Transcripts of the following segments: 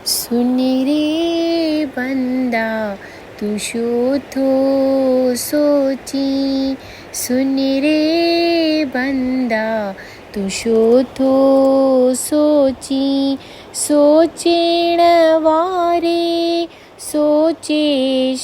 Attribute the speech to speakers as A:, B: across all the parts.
A: सुन रे बंदा तू शो तो सोची, सुन रे बंदा तू शो तो सोची। सोचण वारे सोचे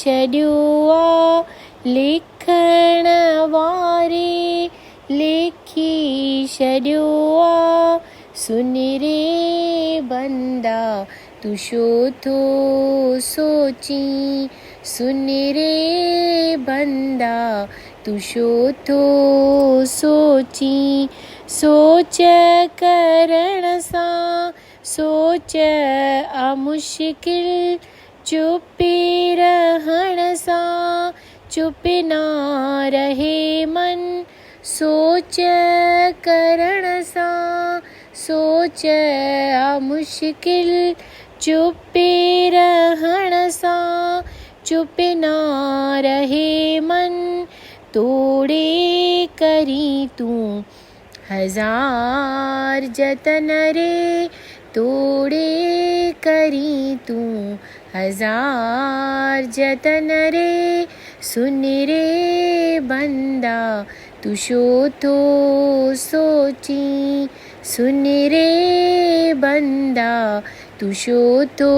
A: छॾियो आहे, लिखण वारे लिखी छॾियो आहे। सुन रे बंदा तू शो तो सोची, सुन रे बंदा तू शो तो सोची। सोच करण सां सोच मुश्किल, चुप रहण सां चुप ना रहे मन। सोच करण सां सोच मुश्किल, चुप रहण सां चुप ना रहे मन। तोड़े करी तूं हजार जतन रे, तोड़े करी तूं हजार जतन रे। सुन रे बंदा तू शो तो सोची, सुन रे बंदा तू शो तो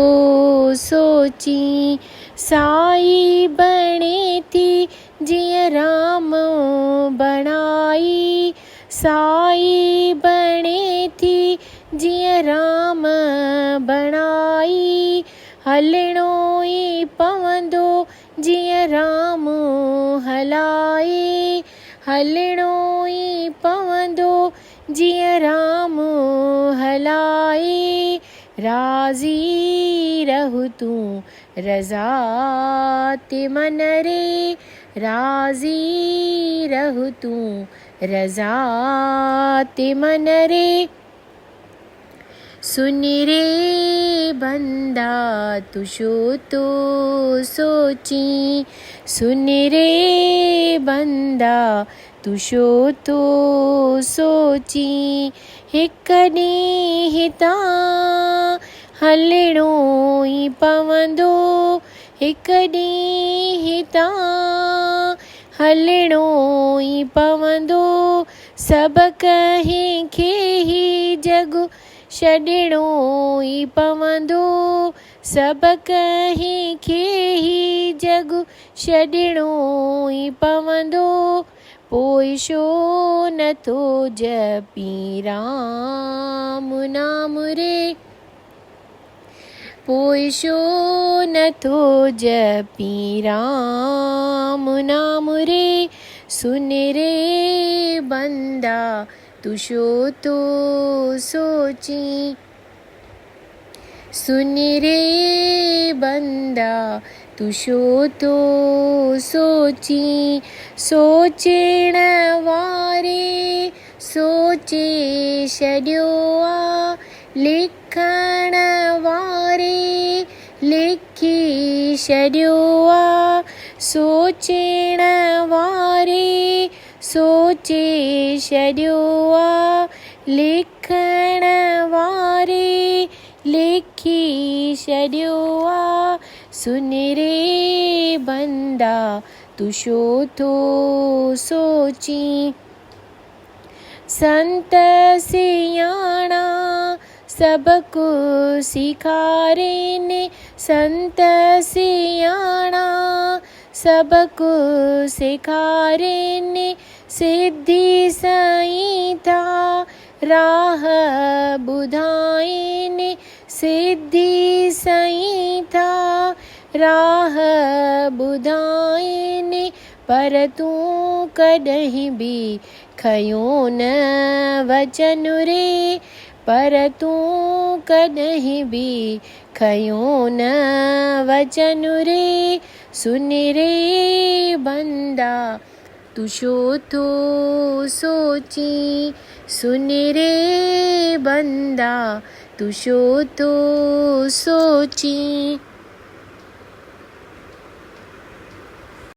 A: सोची। साई बणे थी जीअं राम बणाई, साई बणे थी जीअं राम बणाई। हलणो ई पवंदो जीअं राम हलाए, हलणो ई पवंदो जीअं राम हलाए। राज़ी रहु तूं रज़ा ते मन रे, राज़ी रहु तूं रज़ा ते मन रे। सुन रे बंदा तू शो तो सोची, सुन रे बंदा तू शो तो सोची। हिक ॾींहुं हितां हलणो ई पवंदो, हिक ॾींहुं हितां हलणो ई पवंदो। सभु कंहिंखे ई जग छॾणो ई पवंदो, सभु कंहिंखे ई जग छॾणो ई पवंदो। पोइ छो नथो जपी राम नाम रे, पोइ छो नथो जपी राम नाम रे। सुन रे बंदा तू शो तो सोची, सुन रे बंदा तू शो तो सोची। सोचण वारे सोचे छॾियो आहे, लिखण वारे लिखी छॾियो आहे। सोचण वारे सोचे छॾियो आहे, लिखण वारे लिखी छॾियो आहे। सुन रे बंदा तू शो तो सोची। संत सियाणा सबको सिखारेने, संत सियाणा सबको सिखारेने। सिद्धि साईं था राह ॿुधाइनि, सिद्धि साईं था राह ॿुधाइनि। पर तूं कॾहिं बि खयो न वचन रे, पर तूं कॾहिं बि खयो न वचन रे। सुन रे बंदा तू शो तो सोची, सुन रे बंदा तू शो तो सोची।